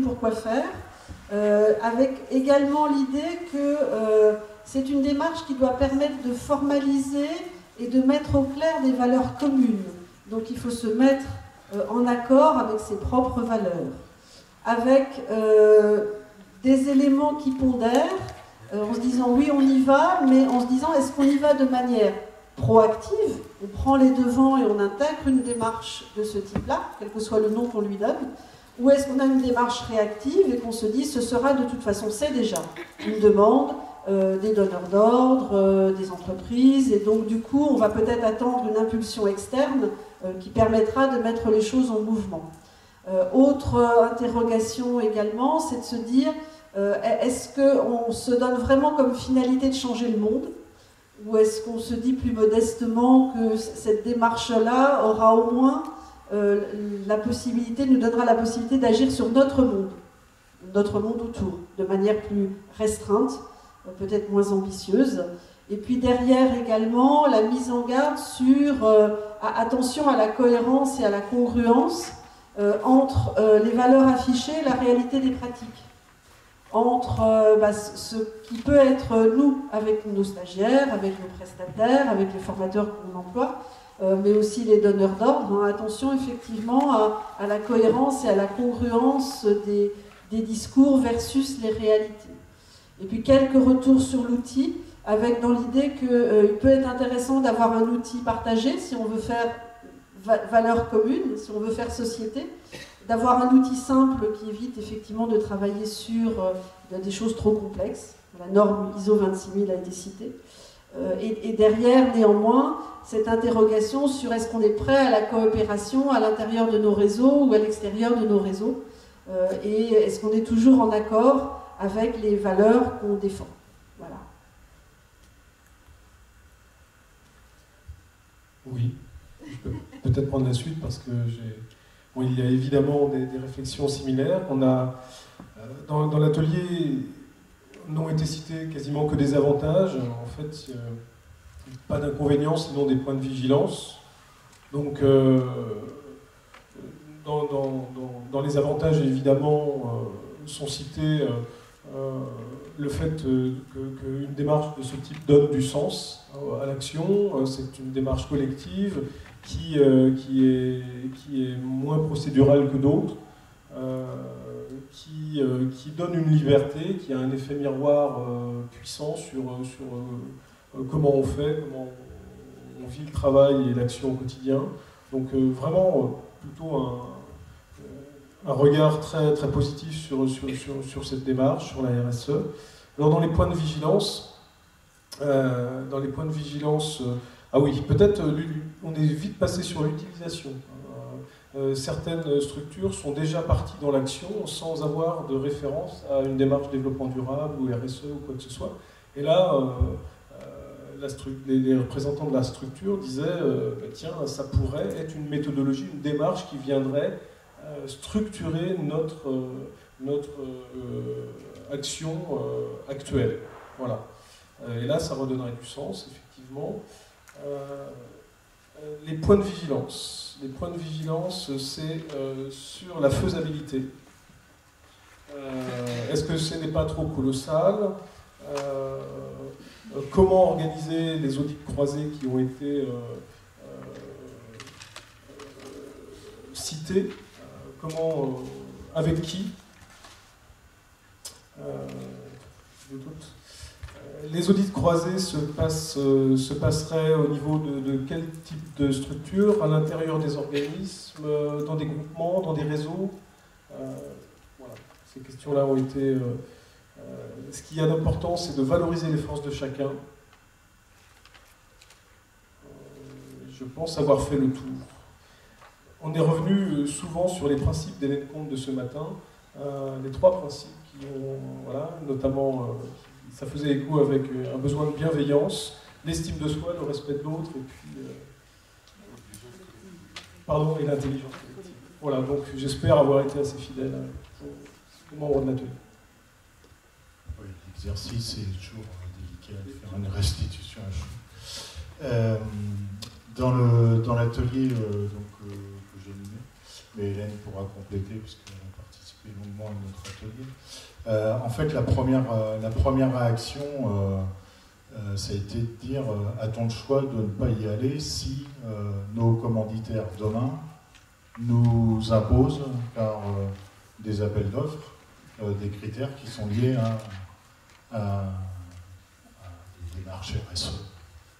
pourquoi faire, avec également l'idée que c'est une démarche qui doit permettre de formaliser et de mettre au clair des valeurs communes. Donc il faut se mettre en accord avec ses propres valeurs, avec des éléments qui pondèrent, en se disant oui on y va, mais en se disant est-ce qu'on y va de manière proactive, on prend les devants et on intègre une démarche de ce type-là, quel que soit le nom qu'on lui donne, ou est-ce qu'on a une démarche réactive et qu'on se dit ce sera de toute façon, c'est déjà une demande des donneurs d'ordre, des entreprises, et donc du coup on va peut-être attendre une impulsion externe qui permettra de mettre les choses en mouvement. Autre interrogation également, c'est de se dire est-ce qu'on se donne vraiment comme finalité de changer le monde, ou est-ce qu'on se dit plus modestement que cette démarche-là aura au moins la possibilité, nous donnera la possibilité d'agir sur notre monde autour, de manière plus restreinte, peut-être moins ambitieuse. Et puis derrière également, la mise en garde sur attention à la cohérence et à la congruence entre les valeurs affichées et la réalité des pratiques. Entre ce qui peut être nous, avec nos stagiaires, avec nos prestataires, avec les formateurs qu'on emploie, mais aussi les donneurs d'ordre. Attention effectivement à la cohérence et à la congruence des discours versus les réalités. Et puis quelques retours sur l'outil, avec dans l'idée qu'il peut être intéressant d'avoir un outil partagé si on veut faire valeur commune, si on veut faire société, d'avoir un outil simple qui évite effectivement de travailler sur des choses trop complexes. La norme ISO 26000 a été citée. Et derrière, néanmoins, cette interrogation sur est-ce qu'on est prêt à la coopération à l'intérieur de nos réseaux ou à l'extérieur de nos réseaux, et est-ce qu'on est toujours en accord avec les valeurs qu'on défend. Voilà. Oui, je peux peut-être prendre la suite parce que bon, il y a évidemment des réflexions similaires. On a, dans l'atelier, n'ont été cités quasiment que des avantages. En fait, pas d'inconvénients, sinon des points de vigilance. Donc, dans les avantages, évidemment, sont cités le fait qu'une démarche de ce type donne du sens à l'action. C'est une démarche collective qui est moins procédurale que d'autres, qui donne une liberté, qui a un effet miroir puissant sur comment on fait, comment on vit le travail et l'action au quotidien. Donc vraiment plutôt un regard très, très positif sur cette démarche, sur la RSE. Alors dans les points de vigilance, ah oui, peut-être on est vite passé sur l'utilisation. Certaines structures sont déjà parties dans l'action sans avoir de référence à une démarche développement durable ou RSE ou quoi que ce soit. Et là, les représentants de la structure disaient tiens, ça pourrait être une méthodologie, une démarche qui viendrait structurer notre action actuelle. Voilà. Et là, ça redonnerait du sens, effectivement. Les points de vigilance. Les points de vigilance, c'est sur la faisabilité. Est-ce que ce n'est pas trop colossal? Comment organiser les audits croisés qui ont été cités? Comment, avec qui? Les audits croisés se passeraient au niveau de quel type de structure? À l'intérieur des organismes, dans des groupements, dans des réseaux? Voilà. Ces questions-là ont été... ce qu'il y a d'important, c'est de valoriser les forces de chacun. Je pense avoir fait le tour. On est revenu souvent sur les principes d'Hélène Comte de ce matin, les trois principes qui ont, voilà, notamment, ça faisait écho avec un besoin de bienveillance, l'estime de soi, le respect de l'autre, et puis, pardon, et l'intelligence collective. Voilà, donc j'espère avoir été assez fidèle aux membres de l'atelier. Oui, l'exercice est toujours délicat de faire une restitution à chaud. Dans l'atelier que j'ai mené, mais Hélène pourra compléter puisqu'elle a participé participé longuement à notre atelier. En fait, la première réaction, ça a été de dire a-t-on le choix de ne pas y aller si nos commanditaires demain nous imposent par des appels d'offres des critères qui sont liés à des démarches RSE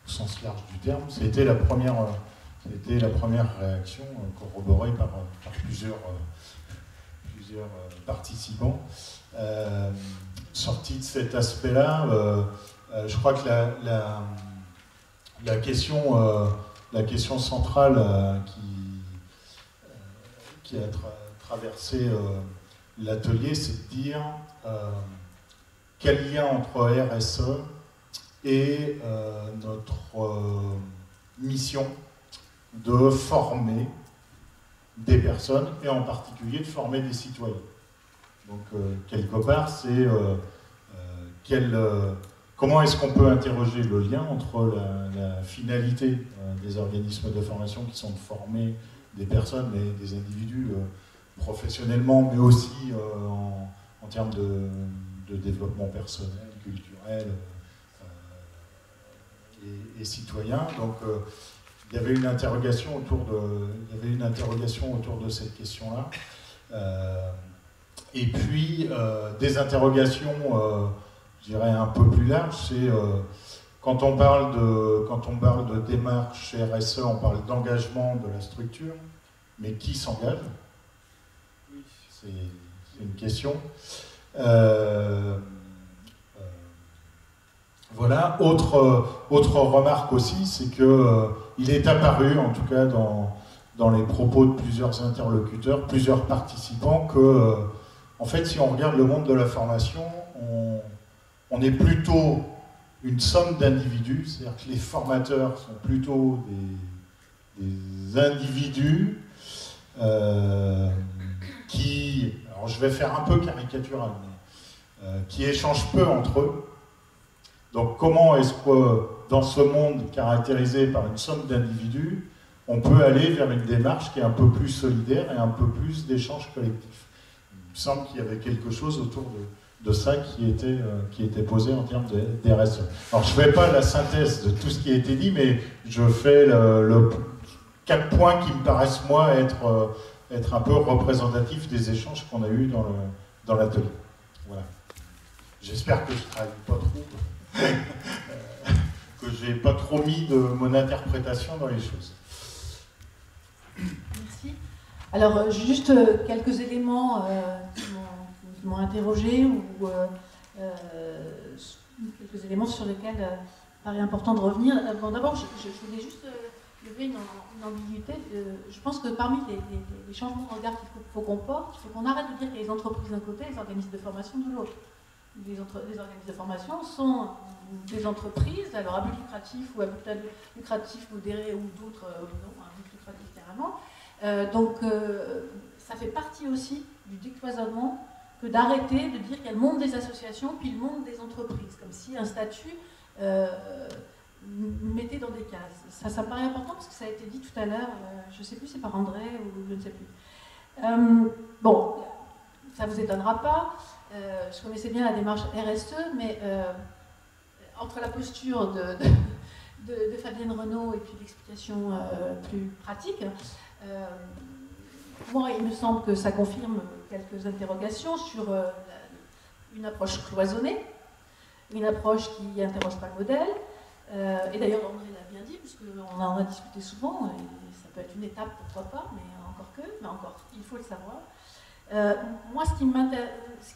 au sens large du terme. C'était la première réaction corroborée par plusieurs participants. Sorti de cet aspect-là, je crois que la question centrale qui a traversé l'atelier, c'est de dire quel lien entre RSE et notre mission de former des personnes, et en particulier de former des citoyens. Donc, quelque part, c'est comment est-ce qu'on peut interroger le lien entre la finalité des organismes de formation qui sont de former des personnes et des individus professionnellement, mais aussi en termes de développement personnel, culturel et citoyen. Donc, il y avait une interrogation autour de cette question-là. Et puis, des interrogations, je dirais, un peu plus larges, c'est quand on parle de démarche RSE, on parle d'engagement de la structure, mais qui s'engage? C'est une question. Voilà. Autre remarque aussi, c'est qu'il est apparu, en tout cas dans les propos de plusieurs interlocuteurs, plusieurs participants, que, en fait, si on regarde le monde de la formation, on est plutôt une somme d'individus, c'est-à-dire que les formateurs sont plutôt des individus qui, alors je vais faire un peu caricatural, mais qui échangent peu entre eux. Donc comment est-ce que, dans ce monde caractérisé par une somme d'individus, on peut aller vers une démarche qui est un peu plus solidaire et un peu plus d'échange collectif? Il me semble qu'il y avait quelque chose autour de ça qui était posé en termes de RSE. Alors je ne fais pas la synthèse de tout ce qui a été dit, mais je fais le 4 points qui me paraissent, moi, être un peu représentatifs des échanges qu'on a eus dans l'atelier. Voilà. J'espère que je ne travaille pas trop, que je n'ai pas trop mis de mon interprétation dans les choses. Merci. Alors, juste quelques éléments qui m'ont interrogé, ou quelques éléments sur lesquels il paraît important de revenir. Bon, d'abord, je voulais juste lever une ambiguïté. Je pense que parmi les changements de regard qu'il faut qu'on porte, il faut qu'on arrête de dire qu'il y a les entreprises d'un côté et les organismes de formation de l'autre. Les organismes de formation sont des entreprises, alors à but lucratif ou à but lucratif modéré ou d'autres, non, à but lucratif carrément. Donc, ça fait partie aussi du décloisonnement que d'arrêter de dire qu'il y a le monde des associations puis le monde des entreprises, comme si un statut mettait dans des cases. Ça me paraît important parce que ça a été dit tout à l'heure, je ne sais plus si c'est par André ou je ne sais plus. Bon, ça ne vous étonnera pas, je connaissais bien la démarche RSE, mais entre la posture de Fabienne Renaud et puis l'explication plus pratique, moi, il me semble que ça confirme quelques interrogations sur une approche cloisonnée, une approche qui n'interroge pas le modèle. Et d'ailleurs, André l'a bien dit, puisqu'on en a discuté souvent, et ça peut être une étape, pourquoi pas, mais encore, il faut le savoir. Moi, ce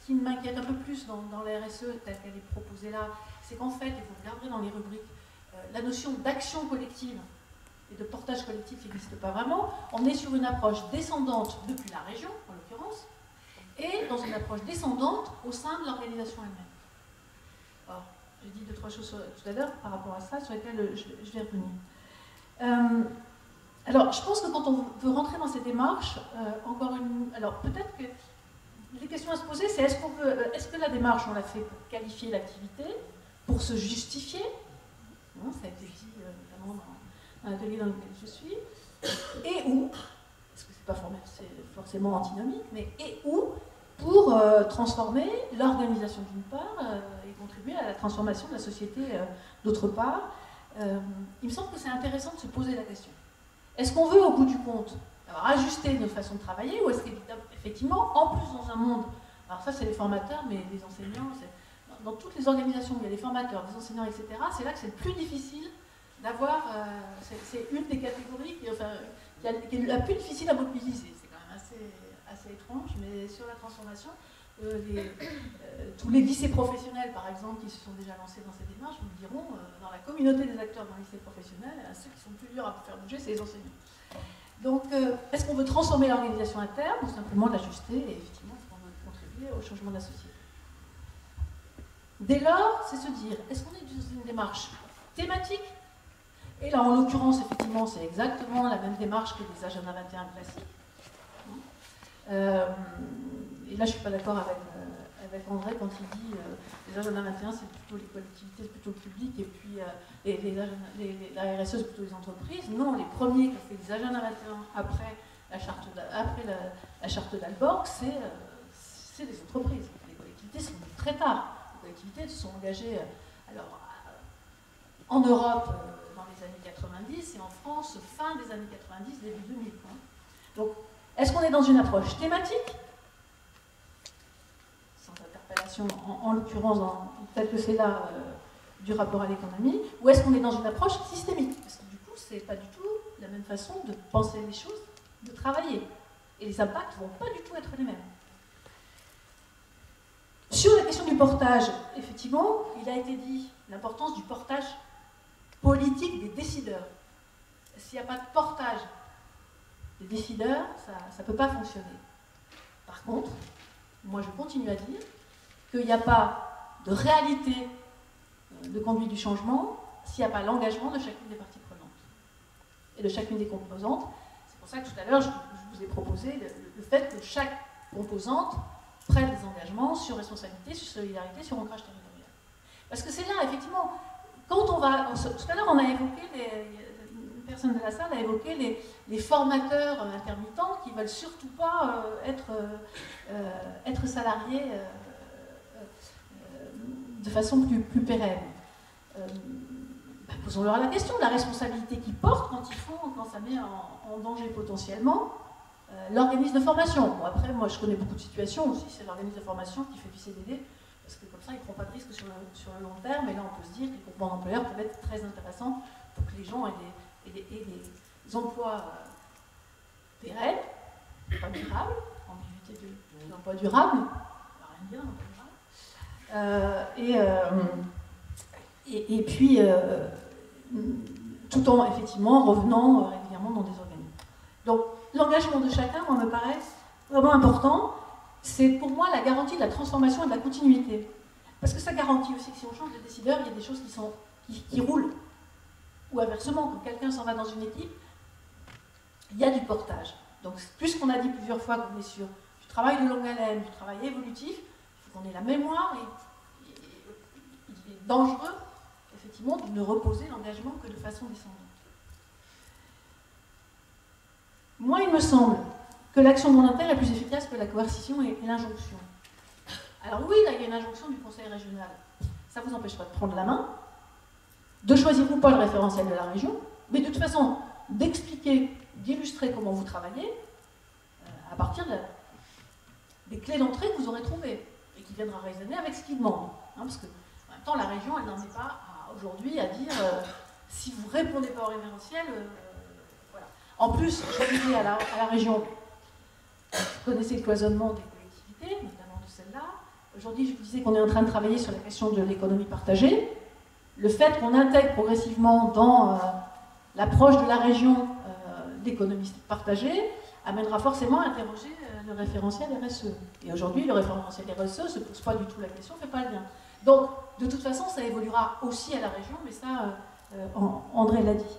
qui m'inquiète un peu plus dans la RSE, telle qu'elle est proposée là, c'est qu'en fait, et vous regarderez dans les rubriques, la notion d'action collective et de portage collectif n'existe pas vraiment. On est sur une approche descendante depuis la région, en l'occurrence, et dans une approche descendante au sein de l'organisation elle-même. Alors, j'ai dit 2-3 choses tout à l'heure par rapport à ça, sur lesquelles je vais revenir. Alors, je pense que quand on veut rentrer dans ces démarches, alors peut-être que les questions à se poser, c'est est-ce que la démarche, on l'a fait pour qualifier l'activité, pour se justifier, non, ça a été dit notamment dans l'atelier dans lequel je suis, et où, parce que c'est pas forcément antinomique, mais et où pour transformer l'organisation d'une part et contribuer à la transformation de la société d'autre part. Il me semble que c'est intéressant de se poser la question. Est-ce qu'on veut, au bout du compte, avoir ajusté notre façon de travailler, ou est-ce qu'effectivement, en plus dans un monde, alors ça c'est les formateurs, mais les enseignants, dans toutes les organisations où il y a des formateurs, des enseignants, etc., c'est là que c'est le plus difficile d'avoir, c'est une des catégories qui est la plus difficile à mobiliser. C'est quand même assez étrange, mais sur la transformation, tous les lycées professionnels, par exemple, qui se sont déjà lancés dans cette démarche, vous me diront, dans la communauté des acteurs dans les lycées professionnels, ceux qui sont plus durs à faire bouger, c'est les enseignants. Donc, est-ce qu'on veut transformer l'organisation interne ou simplement l'ajuster et effectivement, est-ce qu'on veut contribuer au changement de la société? Dès lors, c'est se dire, est-ce qu'on est dans une démarche thématique? Et là, en l'occurrence, effectivement, c'est exactement la même démarche que les agendas 21 classiques. Et là, je ne suis pas d'accord avec André quand il dit les agendas 21, c'est plutôt les collectivités, c'est plutôt le public, et puis la RSE, c'est plutôt les entreprises. Non, les premiers qui ont fait les agendas 21 après la charte d'Alborg, c'est les entreprises. Les collectivités sont venues très tard. Les collectivités se sont engagées en Europe dans les années 90 et en France fin des années 90, début 2000. Donc, est-ce qu'on est dans une approche thématique, sans interpellation en l'occurrence, peut-être que c'est là du rapport à l'économie, ou est-ce qu'on est dans une approche systémique? Parce que du coup, c'est pas du tout la même façon de penser les choses, de travailler. Et les impacts ne vont pas du tout être les mêmes. Sur la question du portage, effectivement, il a été dit l'importance du portage politique des décideurs. S'il n'y a pas de portage des décideurs, ça ne peut pas fonctionner. Par contre, moi je continue à dire qu'il n'y a pas de réalité de conduite du changement s'il n'y a pas l'engagement de chacune des parties prenantes et de chacune des composantes. C'est pour ça que tout à l'heure, je vous ai proposé le fait que chaque composante prenne des engagements sur responsabilité, sur solidarité, sur ancrage territorial. Parce que c'est là, effectivement, quand on va... Tout à l'heure, on a évoqué, une personne de la salle a évoqué les formateurs intermittents qui ne veulent surtout pas être salariés de façon plus pérenne. Posons-leur la question de la responsabilité qu'ils portent quand ça met en danger potentiellement l'organisme de formation. Bon, après, moi je connais beaucoup de situations aussi, c'est l'organisme de formation qui fait du CDD, parce que comme ça, ils ne prennent pas de risque sur le long terme, et là on peut se dire que les groupements d'employeurs peuvent être très intéressants pour que les gens aient des emplois pérennes, pas durables, ambiguïté de l'emploi durable, rien dire, l'emploi durable, et puis tout en effectivement revenant régulièrement dans des organismes. Donc l'engagement de chacun, moi, me paraît vraiment important. C'est pour moi la garantie de la transformation et de la continuité. Parce que ça garantit aussi que si on change de décideur, il y a des choses qui roulent. Ou inversement, quand quelqu'un s'en va dans une équipe, il y a du portage. Donc puisqu'on a dit plusieurs fois qu'on est sur du travail de longue haleine, du travail évolutif, il faut qu'on ait la mémoire et il est dangereux, effectivement, de ne reposer l'engagement que de façon descendante. Moi, il me semble que l'action volontaire est plus efficace que la coercition et l'injonction. Alors oui, là, il y a une injonction du conseil régional. Ça ne vous empêche pas de prendre la main, de choisir ou pas le référentiel de la région, mais de toute façon, d'expliquer, d'illustrer comment vous travaillez à partir des clés d'entrée que vous aurez trouvées et qui viendra raisonner avec ce qu'ils demandent. Parce que, en même temps, la région, elle n'en est pas aujourd'hui à dire si vous ne répondez pas au référentiel, voilà. En plus, je disais à la région, vous connaissez le cloisonnement des collectivités, notamment de celle-là. Aujourd'hui, je vous disais qu'on est en train de travailler sur la question de l'économie partagée. Le fait qu'on intègre progressivement dans l'approche de la région l'économie partagée amènera forcément à interroger le référentiel RSE. Et aujourd'hui, le référentiel RSE ne se pose pas du tout la question, ne fait pas le lien. Donc, de toute façon, ça évoluera aussi à la région, mais ça, André l'a dit.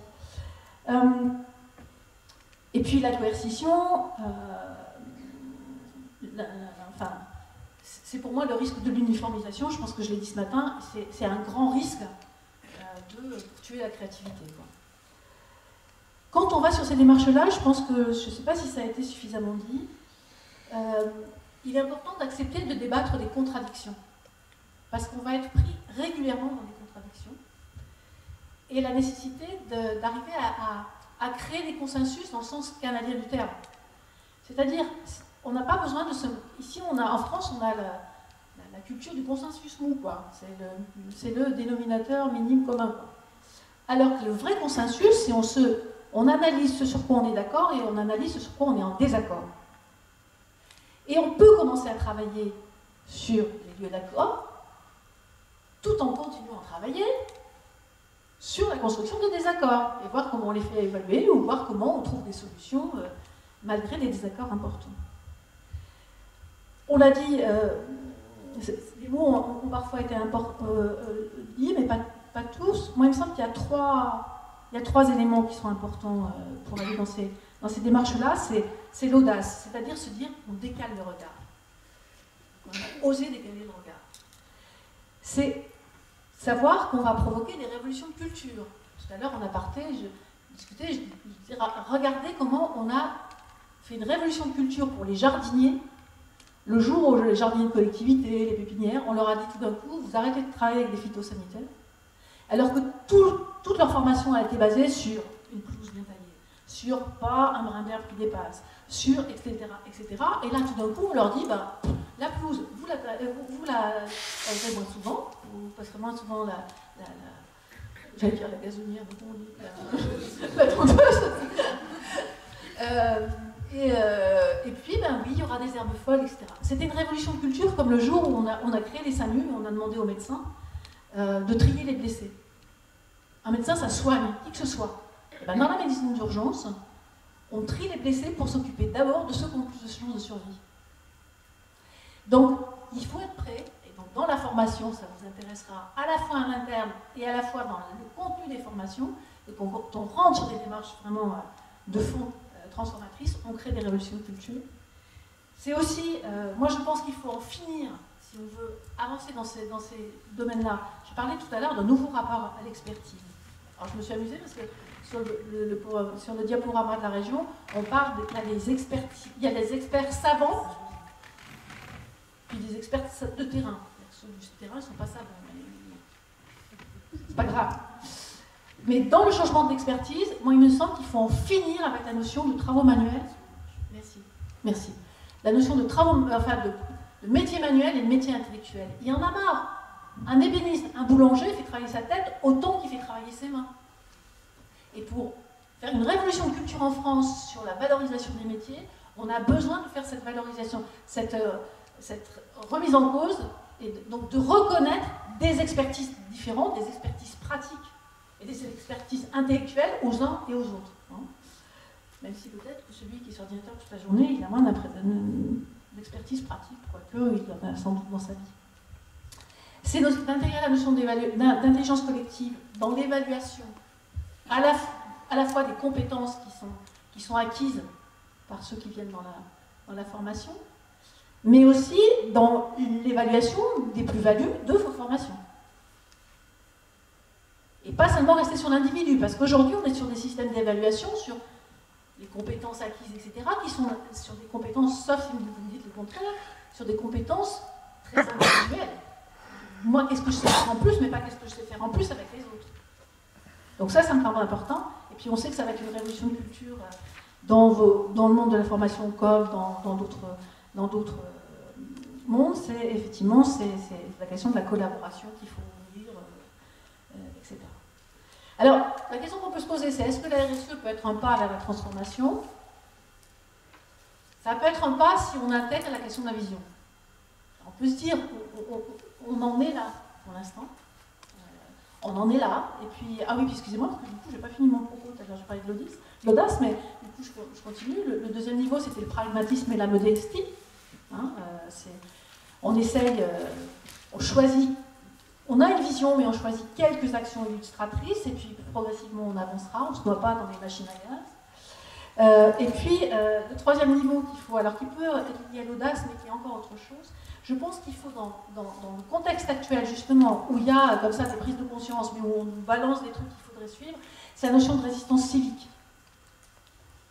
Et puis la coercition, c'est pour moi le risque de l'uniformisation, je pense que je l'ai dit ce matin, c'est un grand risque de tuer la créativité. Quand on va sur ces démarches-là, je pense que, je ne sais pas si ça a été suffisamment dit, il est important d'accepter de débattre des contradictions. Parce qu'on va être pris régulièrement dans des contradictions. Et la nécessité d'arriver à créer des consensus dans le sens canadien du terme. C'est-à-dire, on n'a pas besoin de se... Ici, en France, on a la culture du consensus mou, quoi. C'est le dénominateur minime commun, quoi. Alors que le vrai consensus, c'est on analyse ce sur quoi on est d'accord et on analyse ce sur quoi on est en désaccord. Et on peut commencer à travailler sur les lieux d'accord, tout en continuant à travailler sur la construction des désaccords, et voir comment on les fait évaluer, ou voir comment on trouve des solutions malgré des désaccords importants. On l'a dit, les mots ont parfois été dits, mais pas tous. Moi, il me semble qu'il y a trois éléments qui sont importants pour aller dans ces démarches-là. C'est l'audace, c'est-à-dire se dire qu'on décale le regard. On a osé décaler le regard. C'est savoir qu'on va provoquer des révolutions de culture. Tout à l'heure, en aparté, je discutais, je disais, regardez comment on a fait une révolution de culture pour les jardiniers. Le jour où les jardiniers de collectivité, les pépinières, on leur a dit tout d'un coup, vous arrêtez de travailler avec des phytosanitaires, alors que toute leur formation a été basée sur une pelouse bien taillée, sur pas un brin d'herbe qui dépasse, sur etc., etc. Et là, tout d'un coup, on leur dit, bah, la pelouse, vous la taillerez moins souvent, vous passerez moins souvent j'allais dire la gazonnière, mais comment on dit la tondeuse. Et puis, ben oui, il y aura des herbes folles, etc. C'était une révolution de culture, comme le jour où on a créé les SAMU, et on a demandé aux médecins de trier les blessés. Un médecin, ça soigne, qui que ce soit. Et ben, dans la médecine d'urgence, on trie les blessés pour s'occuper d'abord de ceux qui ont plus de chances de survie. Donc, il faut être prêt, et donc dans la formation, ça vous intéressera à la fois à l'interne et à la fois dans le contenu des formations, et quand on rentre sur des démarches vraiment de fond transformatrices, on crée des révolutions de culture. C'est aussi, moi je pense qu'il faut en finir, si on veut avancer dans ces domaines-là. Je parlais tout à l'heure d'un nouveau rapport à l'expertise. Alors je me suis amusée parce que sur le diaporama de la région, on parle des expertises. Il y a des experts savants, puis des experts de terrain. Ceux du terrain, ils ne sont pas savants, mais c'est pas grave. Mais dans le changement d'expertise, moi il me semble qu'il faut en finir avec la notion de travaux manuels. Merci. La notion de travaux, enfin de métier manuel et de métier intellectuel. Il y en a marre. Un ébéniste, un boulanger fait travailler sa tête autant qu'il fait travailler ses mains. Et pour faire une révolution de culture en France sur la valorisation des métiers, on a besoin de faire cette valorisation, cette remise en cause, et donc de reconnaître des expertises différentes, des expertises pratiques et des expertises intellectuelles aux uns et aux autres. Hein. Même si peut-être que celui qui est sur ordinateur toute la journée, il a moins d'expertise pratique, quoique il en a sans doute dans sa vie. C'est d'intégrer la notion d'intelligence collective dans l'évaluation, à la fois des compétences qui sont acquises par ceux qui viennent dans la formation, mais aussi dans l'évaluation des plus-values de vos formations. Et pas seulement rester sur l'individu, parce qu'aujourd'hui on est sur des systèmes d'évaluation, sur les compétences acquises, etc., qui sont sur des compétences, sauf si vous me dites le contraire, sur des compétences très individuelles. Moi, qu'est-ce que je sais faire en plus, mais pas qu'est-ce que je sais faire en plus avec les autres. Donc ça me paraît important. Et puis on sait que ça va être une révolution de culture dans le monde de la formation comme dans d'autres mondes. C'est effectivement la question de la collaboration qu'il faut ouvrir, etc. Alors, la question qu'on peut se poser, c'est est-ce que la RSE peut être un pas vers la transformation? Ça peut être un pas si on intègre la question de la vision. On peut se dire, on en est là pour l'instant. On en est là. Et puis, ah oui, excusez-moi, parce que du coup, je n'ai pas fini mon propos. Tout à l'heure, j'ai parlé de l'audace, mais du coup, je continue. Le deuxième niveau, c'était le pragmatisme et la modestie. Hein, on essaye, on choisit. On a une vision, mais on choisit quelques actions illustratrices, et puis progressivement on avancera, on ne se noie pas dans les machines à gaz. Et puis, le troisième niveau qu'il faut, alors qui peut être lié à l'audace, mais qui est encore autre chose, je pense qu'il faut, dans le contexte actuel, justement, où il y a comme ça des prises de conscience, mais où on nous balance des trucs qu'il faudrait suivre, c'est la notion de résistance civique,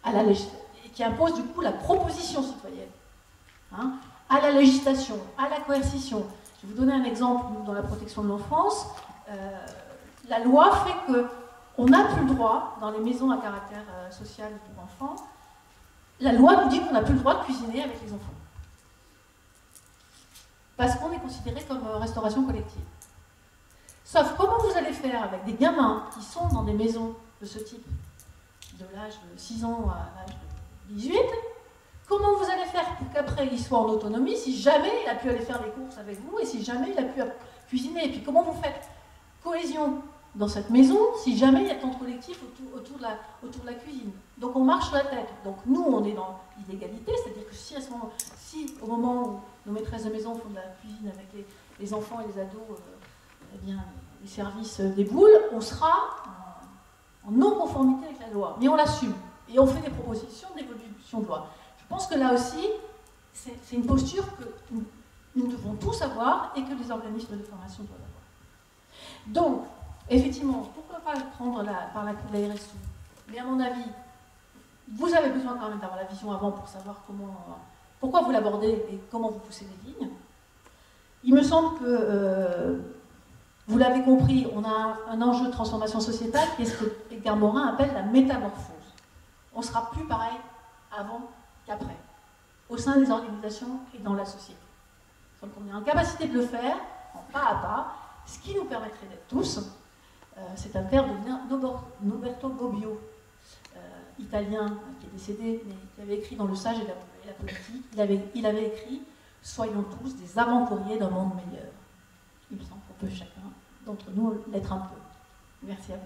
et qui impose du coup la proposition citoyenne. Hein, à la législation, à la coercition. Je vais vous donner un exemple dans la protection de l'enfance. La loi fait qu'on n'a plus le droit, dans les maisons à caractère social pour enfants, la loi nous dit qu'on n'a plus le droit de cuisiner avec les enfants. Parce qu'on est considéré comme restauration collective. Sauf comment vous allez faire avec des gamins qui sont dans des maisons de ce type, de l'âge de 6 ans à l'âge de 18, comment vous allez faire pour qu'après il soit en autonomie si jamais il a pu aller faire les courses avec vous et si jamais il a pu cuisiner? Et puis comment vous faites cohésion dans cette maison si jamais il y a tant de collectifs autour de la cuisine? Donc on marche sur la tête. Donc nous on est dans l'illégalité, c'est-à-dire que si au moment où nos maîtresses de maison font de la cuisine avec les enfants et les ados, eh bien les services déboulent, on sera en non-conformité avec la loi. Mais on l'assume et on fait des propositions d'évolution de loi. Je pense que là aussi, c'est une posture que nous devons tous avoir et que les organismes de formation doivent avoir. Donc, effectivement, pourquoi pas le prendre par la RSE? Mais à mon avis, vous avez besoin quand même d'avoir la vision avant pour savoir pourquoi vous l'abordez et comment vous poussez les lignes. Il me semble que, vous l'avez compris, on a un enjeu de transformation sociétale qui est ce que Edgar Morin appelle la métamorphose. On ne sera plus pareil avant qu'après, au sein des organisations et dans la société. Donc on est en capacité de le faire, en pas à pas, ce qui nous permettrait d'être tous, c'est un terme de Norberto Bobbio, italien qui est décédé, mais qui avait écrit dans Le Sage et la politique, il avait écrit « Soyons tous des avant-courriers d'un monde meilleur ». Il me semble qu'on peut chacun d'entre nous l'être un peu. Merci à vous.